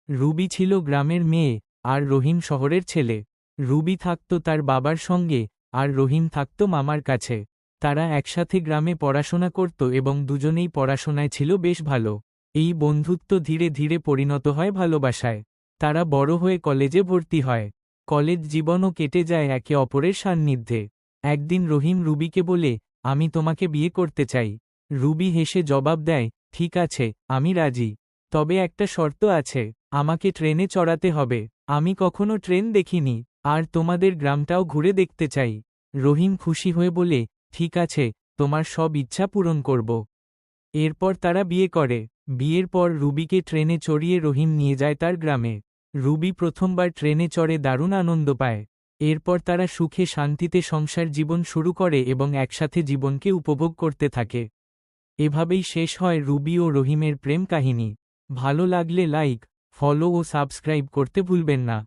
Ruby ছিল গ্রামের মেয়ে আর রহিম শহরের ছেলে। রুবি থাকত তার বাবার সঙ্গে আর রহিম থাকত মামার কাছে। তারা একসাথে গ্রামে পড়াশোনা করত এবং দুজনেই পড়াশোনায় ছিল বেশ ভালো। এই বন্ধুত্ব ধীরে ধীরে পরিণত হয় ভালোবাসায়। তারা বড় হয়ে কলেজে ভর্তি হয়। কলেজ জীবনও কেটে যায় একে অপরের সান্নিধ্যে। একদিন রহিম রুবিকে বলে, আমি তোমাকে বিয়ে করতে চাই। রুবি হেসে জবাব দেয়, ঠিক আছে, আমি রাজি। তবে একটা শর্ত আছে, আমাকে ট্রেনে চড়াতে হবে। আমি কখনো ট্রেন দেখিনি, আর তোমাদের গ্রামটাও ঘুরে দেখতে চাই। রহিম খুশি হয়ে বলে, ঠিক আছে, তোমার সব ইচ্ছা পূরণ করব। এরপর তারা বিয়ে করে। বিয়ের পর রুবিকে ট্রেনে চড়িয়ে রহিম নিয়ে যায় তার গ্রামে। রুবি প্রথমবার ট্রেনে চড়ে দারুণ আনন্দ পায়। এরপর তারা সুখে শান্তিতে সংসার জীবন শুরু করে এবং একসাথে জীবনকে উপভোগ করতে থাকে। এভাবেই শেষ হয় রুবি ও রহিমের প্রেম কাহিনী। ভালো লাগলে লাইক, ফলো ও সাবস্ক্রাইব করতে ভুলবেন না।